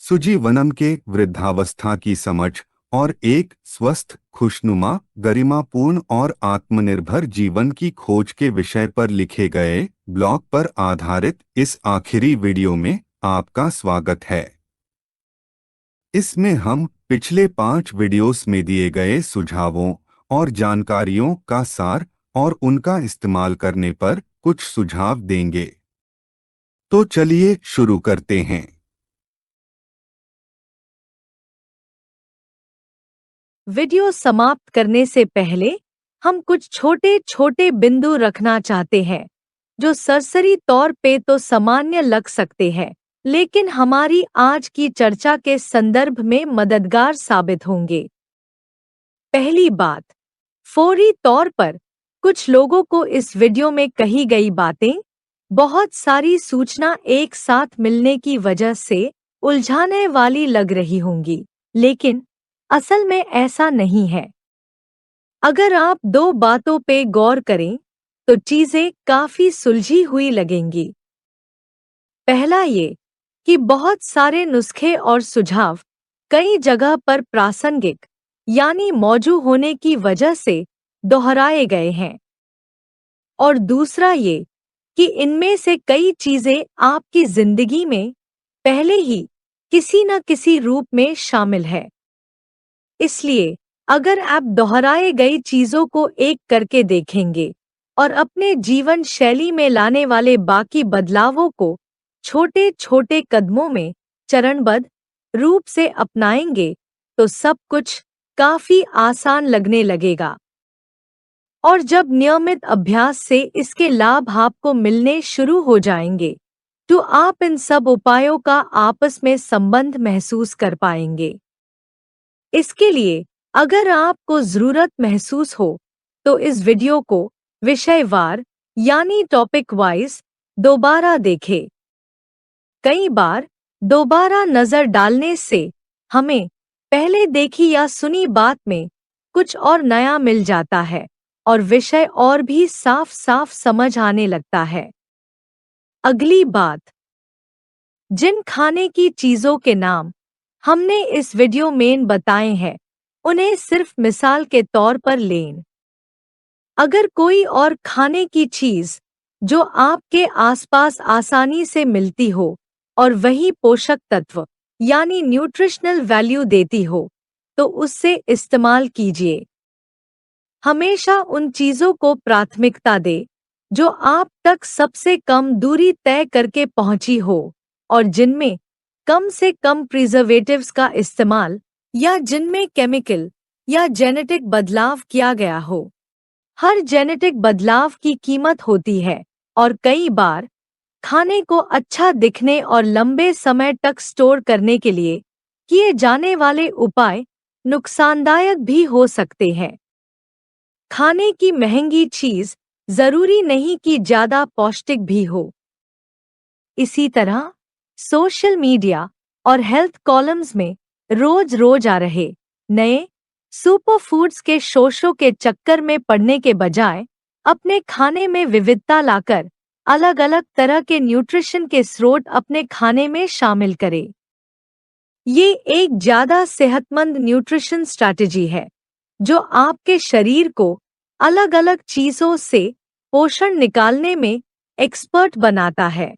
सुजीवनम के वृद्धावस्था की समझ और एक स्वस्थ, खुशनुमा, गरिमापूर्ण और आत्मनिर्भर जीवन की खोज के विषय पर लिखे गए ब्लॉग पर आधारित इस आखिरी वीडियो में आपका स्वागत है। इसमें हम पिछले 5 वीडियोस में दिए गए सुझावों और जानकारियों का सार और उनका इस्तेमाल करने पर कुछ सुझाव देंगे। तो चलिए शुरू करते हैं। वीडियो समाप्त करने से पहले हम कुछ छोटे छोटे बिंदु रखना चाहते हैं जो सरसरी तौर पे तो सामान्य लग सकते हैं, लेकिन हमारी आज की चर्चा के संदर्भ में मददगार साबित होंगे। पहली बात, फौरी तौर पर कुछ लोगों को इस वीडियो में कही गई बातें बहुत सारी सूचना एक साथ मिलने की वजह से उलझाने वाली लग रही होंगी, लेकिन असल में ऐसा नहीं है। अगर आप 2 बातों पे गौर करें तो चीजें काफी सुलझी हुई लगेंगी। पहला ये कि बहुत सारे नुस्खे और सुझाव कई जगह पर प्रासंगिक यानी मौजूद होने की वजह से दोहराए गए हैं, और दूसरा ये कि इनमें से कई चीजें आपकी जिंदगी में पहले ही किसी न किसी रूप में शामिल है। इसलिए अगर आप दोहराए गई चीजों को एक करके देखेंगे और अपने जीवन शैली में लाने वाले बाकी बदलावों को छोटे छोटे कदमों में चरणबद्ध रूप से अपनाएंगे तो सब कुछ काफी आसान लगने लगेगा। और जब नियमित अभ्यास से इसके लाभ आपको मिलने शुरू हो जाएंगे तो आप इन सब उपायों का आपस में संबंध महसूस कर पाएंगे। इसके लिए अगर आपको जरूरत महसूस हो तो इस वीडियो को विषयवार यानी टॉपिक वाइज दोबारा देखें। कई बार दोबारा नजर डालने से हमें पहले देखी या सुनी बात में कुछ और नया मिल जाता है और विषय और भी साफ साफ समझ आने लगता है। अगली बात, जिन खाने की चीजों के नाम हमने इस वीडियो में बताए हैं उन्हें सिर्फ मिसाल के तौर पर लें। अगर कोई और खाने की चीज जो आपके आसपास आसानी से मिलती हो और वही पोषक तत्व यानी न्यूट्रिशनल वैल्यू देती हो तो उससे इस्तेमाल कीजिए। हमेशा उन चीजों को प्राथमिकता दे जो आप तक सबसे कम दूरी तय करके पहुंची हो और जिनमें कम से कम प्रिजर्वेटिव्स का इस्तेमाल या जिनमें केमिकल या जेनेटिक बदलाव किया गया हो। हर जेनेटिक बदलाव की कीमत होती है और कई बार खाने को अच्छा दिखने और लंबे समय तक स्टोर करने के लिए किए जाने वाले उपाय नुकसानदायक भी हो सकते हैं। खाने की महंगी चीज जरूरी नहीं कि ज्यादा पौष्टिक भी हो। इसी तरह सोशल मीडिया और हेल्थ कॉलम्स में रोज रोज आ रहे नए सुपर फूड्स के शोशों के चक्कर में पड़ने के बजाय अपने खाने में विविधता लाकर अलग अलग तरह के न्यूट्रिशन के स्रोत अपने खाने में शामिल करें। ये एक ज्यादा सेहतमंद न्यूट्रिशन स्ट्रैटेजी है जो आपके शरीर को अलग अलग चीजों से पोषण निकालने में एक्सपर्ट बनाता है।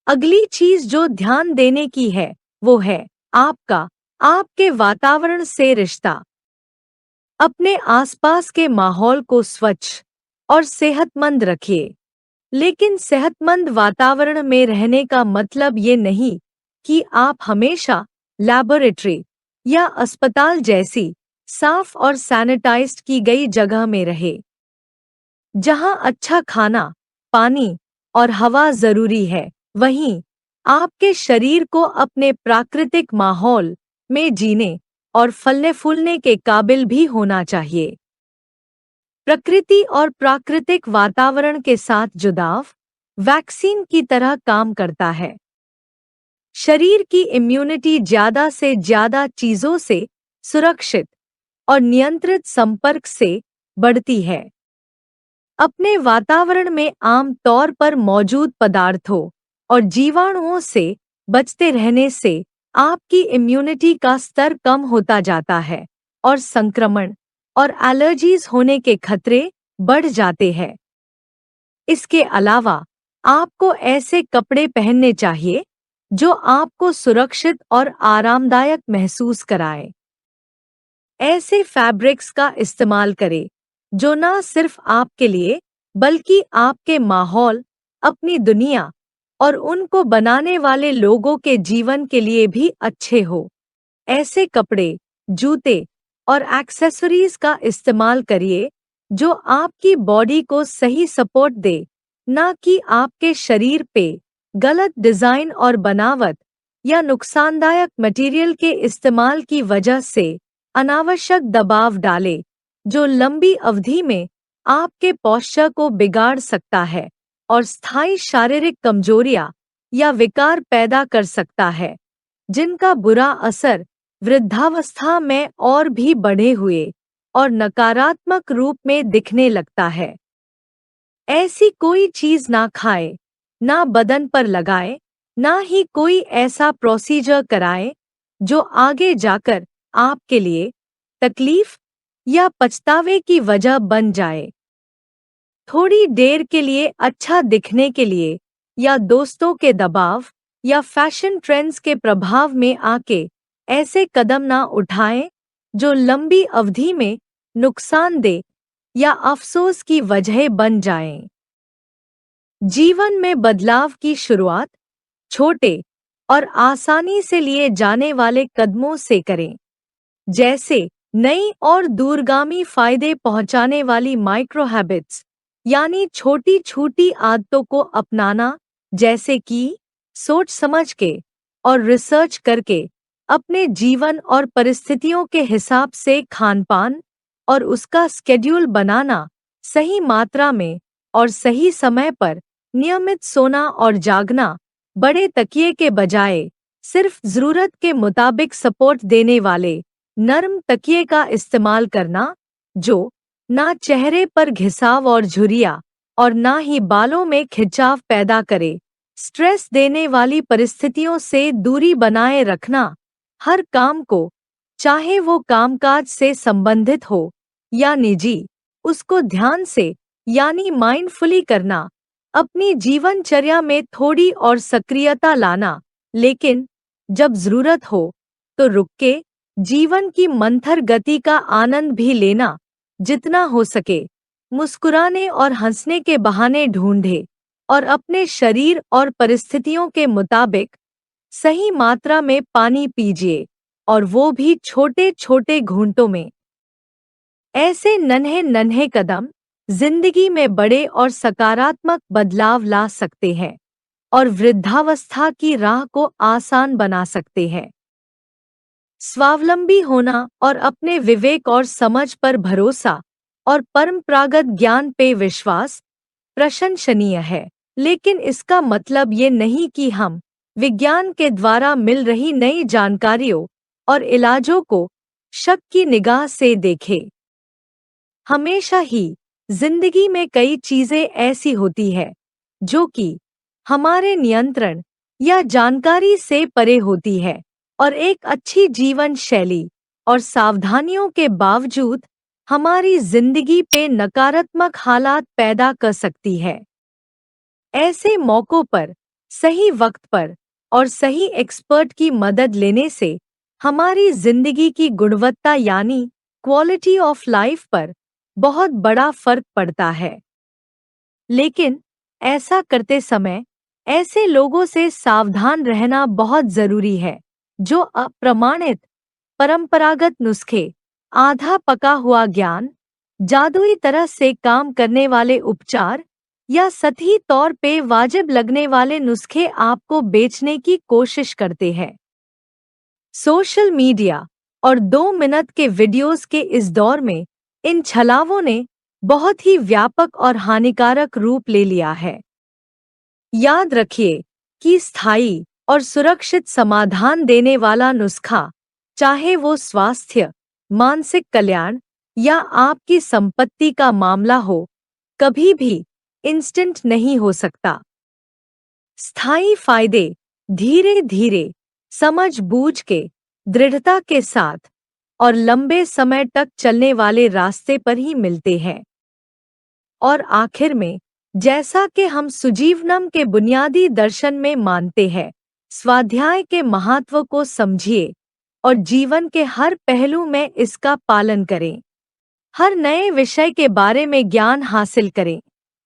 अगली चीज जो ध्यान देने की है वो है आपके वातावरण से रिश्ता। अपने आसपास के माहौल को स्वच्छ और सेहतमंद रखिए, लेकिन सेहतमंद वातावरण में रहने का मतलब ये नहीं कि आप हमेशा लैबोरेटरी या अस्पताल जैसी साफ और सैनिटाइज्ड की गई जगह में रहे। जहां अच्छा खाना, पानी और हवा जरूरी है, वहीं आपके शरीर को अपने प्राकृतिक माहौल में जीने और फलने फूलने के काबिल भी होना चाहिए। प्रकृति और प्राकृतिक वातावरण के साथ जुड़ाव वैक्सीन की तरह काम करता है। शरीर की इम्यूनिटी ज्यादा से ज्यादा चीजों से सुरक्षित और नियंत्रित संपर्क से बढ़ती है। अपने वातावरण में आम तौर पर मौजूद पदार्थों और जीवाणुओं से बचते रहने से आपकी इम्यूनिटी का स्तर कम होता जाता है और संक्रमण और एलर्जीज होने के खतरे बढ़ जाते हैं। इसके अलावा आपको ऐसे कपड़े पहनने चाहिए जो आपको सुरक्षित और आरामदायक महसूस कराएं। ऐसे फैब्रिक्स का इस्तेमाल करें जो न सिर्फ आपके लिए बल्कि आपके माहौल, अपनी दुनिया और उनको बनाने वाले लोगों के जीवन के लिए भी अच्छे हो। ऐसे कपड़े, जूते और एक्सेसरीज का इस्तेमाल करिए जो आपकी बॉडी को सही सपोर्ट दे, ना कि आपके शरीर पे गलत डिजाइन और बनावट या नुकसानदायक मटेरियल के इस्तेमाल की वजह से अनावश्यक दबाव डाले, जो लंबी अवधि में आपके पोस्चर को बिगाड़ सकता है और स्थायी शारीरिक कमजोरियां या विकार पैदा कर सकता है, जिनका बुरा असर वृद्धावस्था में और भी बढ़े हुए और नकारात्मक रूप में दिखने लगता है। ऐसी कोई चीज ना खाए, ना बदन पर लगाए, ना ही कोई ऐसा प्रोसीजर कराए जो आगे जाकर आपके लिए तकलीफ या पछतावे की वजह बन जाए। थोड़ी देर के लिए अच्छा दिखने के लिए या दोस्तों के दबाव या फैशन ट्रेंड्स के प्रभाव में आके ऐसे कदम ना उठाएं जो लंबी अवधि में नुकसान दे या अफसोस की वजह बन जाएं। जीवन में बदलाव की शुरुआत छोटे और आसानी से लिए जाने वाले कदमों से करें, जैसे नई और दूरगामी फायदे पहुंचाने वाली माइक्रो हैबिट्स, यानी छोटी छोटी आदतों को अपनाना, जैसे कि सोच समझ के और रिसर्च करके अपने जीवन और परिस्थितियों के हिसाब से खानपान और उसका स्केड्यूल बनाना, सही मात्रा में और सही समय पर नियमित सोना और जागना, बड़े तकिए के बजाय सिर्फ जरूरत के मुताबिक सपोर्ट देने वाले नरम तकिए का इस्तेमाल करना, जो ना चेहरे पर घिसाव और झुर्रियां और ना ही बालों में खिंचाव पैदा करे, स्ट्रेस देने वाली परिस्थितियों से दूरी बनाए रखना, हर काम को, चाहे वो कामकाज से संबंधित हो या निजी, उसको ध्यान से यानी माइंडफुली करना, अपनी जीवनचर्या में थोड़ी और सक्रियता लाना, लेकिन जब जरूरत हो तो रुक के जीवन की मंथर गति का आनंद भी लेना, जितना हो सके मुस्कुराने और हंसने के बहाने ढूंढे और अपने शरीर और परिस्थितियों के मुताबिक सही मात्रा में पानी पीजिए, और वो भी छोटे छोटे घूंटों में। ऐसे नन्हे नन्हे कदम जिंदगी में बड़े और सकारात्मक बदलाव ला सकते हैं और वृद्धावस्था की राह को आसान बना सकते हैं। स्वावलंबी होना और अपने विवेक और समझ पर भरोसा और परंपरागत ज्ञान पे विश्वास प्रशंसनीय है, लेकिन इसका मतलब ये नहीं कि हम विज्ञान के द्वारा मिल रही नई जानकारियों और इलाजों को शक की निगाह से देखें। हमेशा ही जिंदगी में कई चीजें ऐसी होती है जो कि हमारे नियंत्रण या जानकारी से परे होती है, और एक अच्छी जीवन शैली और सावधानियों के बावजूद हमारी जिंदगी पे नकारात्मक हालात पैदा कर सकती है। ऐसे मौकों पर सही वक्त पर और सही एक्सपर्ट की मदद लेने से हमारी जिंदगी की गुणवत्ता यानी क्वालिटी ऑफ लाइफ पर बहुत बड़ा फर्क पड़ता है। लेकिन ऐसा करते समय ऐसे लोगों से सावधान रहना बहुत जरूरी है जो अप्रमाणित परंपरागत नुस्खे, आधा पका हुआ ज्ञान, जादुई तरह से काम करने वाले उपचार या सतही तौर पे वाजिब लगने वाले नुस्खे आपको बेचने की कोशिश करते हैं। सोशल मीडिया और 2 मिनट के वीडियोस के इस दौर में इन छलावों ने बहुत ही व्यापक और हानिकारक रूप ले लिया है। याद रखिए कि स्थायी और सुरक्षित समाधान देने वाला नुस्खा, चाहे वो स्वास्थ्य, मानसिक कल्याण या आपकी संपत्ति का मामला हो, कभी भी इंस्टेंट नहीं हो सकता। स्थायी फायदे धीरे धीरे समझ-बूझ के, दृढ़ता के साथ और लंबे समय तक चलने वाले रास्ते पर ही मिलते हैं। और आखिर में, जैसा कि हम सुजीवनम के बुनियादी दर्शन में मानते हैं, स्वाध्याय के महत्व को समझिए और जीवन के हर पहलू में इसका पालन करें। हर नए विषय के बारे में ज्ञान हासिल करें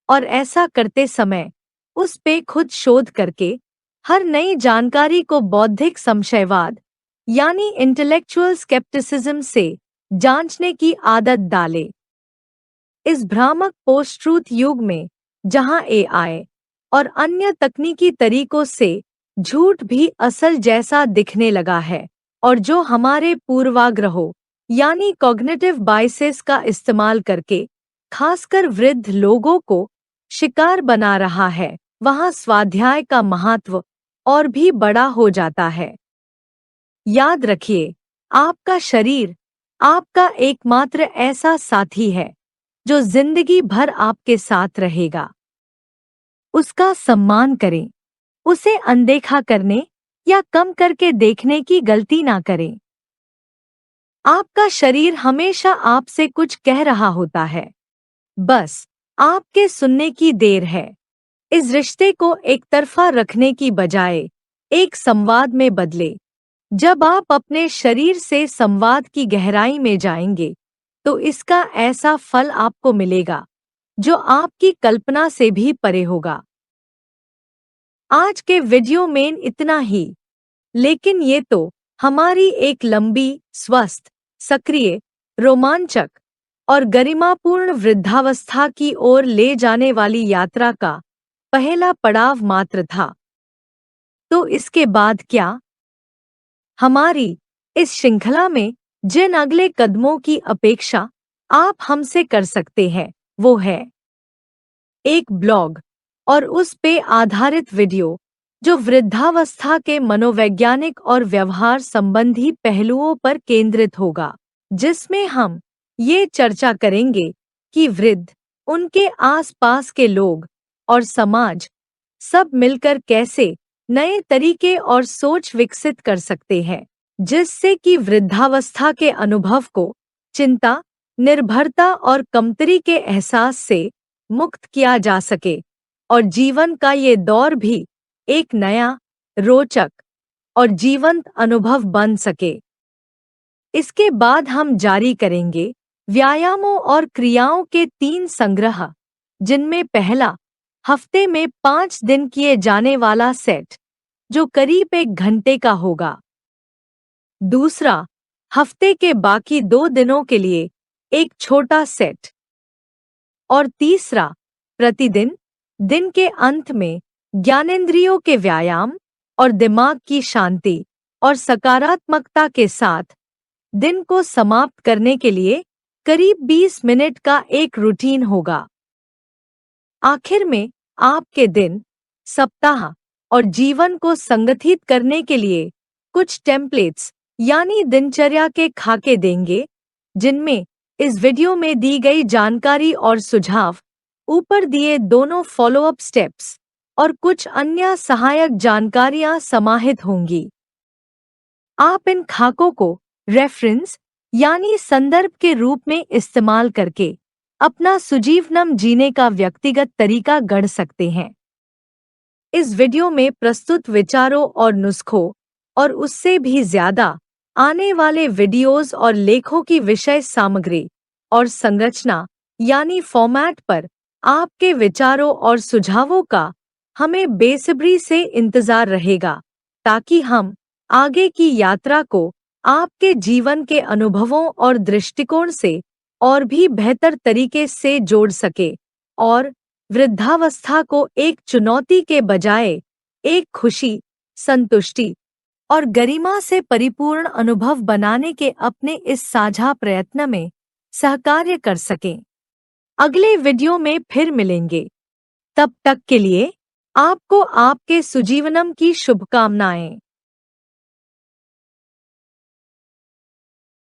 और ऐसा करते समय उस पे खुद शोध करके हर नई जानकारी को बौद्धिक संशयवाद यानी इंटेलेक्चुअल स्केप्टिसिज्म से जांचने की आदत डालें। इस भ्रामक पोस्ट ट्रूथ युग में, जहां एआई और अन्य तकनीकी तरीकों से झूठ भी असल जैसा दिखने लगा है और जो हमारे पूर्वाग्रहों यानी कॉग्निटिव बायसेस का इस्तेमाल करके खासकर वृद्ध लोगों को शिकार बना रहा है, वहां स्वाध्याय का महत्व और भी बड़ा हो जाता है। याद रखिए, आपका शरीर आपका एकमात्र ऐसा साथी है जो जिंदगी भर आपके साथ रहेगा। उसका सम्मान करें, उसे अनदेखा करने या कम करके देखने की गलती ना करें। आपका शरीर हमेशा आपसे कुछ कह रहा होता है, बस आपके सुनने की देर है। इस रिश्ते को एक तरफा रखने की बजाय एक संवाद में बदले। जब आप अपने शरीर से संवाद की गहराई में जाएंगे, तो इसका ऐसा फल आपको मिलेगा जो आपकी कल्पना से भी परे होगा। आज के वीडियो में इतना ही, लेकिन ये तो हमारी एक लंबी, स्वस्थ, सक्रिय, रोमांचक और गरिमापूर्ण वृद्धावस्था की ओर ले जाने वाली यात्रा का पहला पड़ाव मात्र था। तो इसके बाद क्या? हमारी इस श्रृंखला में जिन अगले कदमों की अपेक्षा आप हमसे कर सकते हैं, वो है एक ब्लॉग और उस पे आधारित वीडियो जो वृद्धावस्था के मनोवैज्ञानिक और व्यवहार संबंधी पहलुओं पर केंद्रित होगा, जिसमें हम ये चर्चा करेंगे कि वृद्ध, उनके आसपास के लोग और समाज सब मिलकर कैसे नए तरीके और सोच विकसित कर सकते हैं, जिससे कि वृद्धावस्था के अनुभव को चिंता, निर्भरता और कमतरी के एहसास से मुक्त किया जा सके और जीवन का ये दौर भी एक नया, रोचक और जीवंत अनुभव बन सके। इसके बाद हम जारी करेंगे व्यायामों और क्रियाओं के 3 संग्रह, जिनमें पहला हफ्ते में 5 दिन किए जाने वाला सेट जो करीब 1 घंटे का होगा, दूसरा हफ्ते के बाकी 2 दिनों के लिए एक छोटा सेट और तीसरा प्रतिदिन दिन के अंत में ज्ञानेंद्रियों के व्यायाम और दिमाग की शांति और सकारात्मकता के साथ दिन को समाप्त करने के लिए करीब 20 मिनट का एक रूटीन होगा। आखिर में आपके दिन, सप्ताह और जीवन को संगठित करने के लिए कुछ टेम्पलेट्स यानी दिनचर्या के खाके देंगे, जिनमें इस वीडियो में दी गई जानकारी और सुझाव, ऊपर दिए दोनों फॉलोअप स्टेप्स और कुछ अन्य सहायक जानकारियां समाहित होंगी। आप इन खाकों को रेफरेंस यानी संदर्भ के रूप में इस्तेमाल करके अपना सुजीवनम जीने का व्यक्तिगत तरीका गढ़ सकते हैं। इस वीडियो में प्रस्तुत विचारों और नुस्खों और उससे भी ज्यादा आने वाले वीडियोस और लेखों की विषय सामग्री और संरचना यानी फॉर्मेट पर आपके विचारों और सुझावों का हमें बेसब्री से इंतजार रहेगा, ताकि हम आगे की यात्रा को आपके जीवन के अनुभवों और दृष्टिकोण से और भी बेहतर तरीके से जोड़ सके और वृद्धावस्था को एक चुनौती के बजाय एक खुशी, संतुष्टि और गरिमा से परिपूर्ण अनुभव बनाने के अपने इस साझा प्रयत्न में सहकार्य कर सकें। अगले वीडियो में फिर मिलेंगे। तब तक के लिए आपको आपके सुजीवनम की शुभकामनाएं।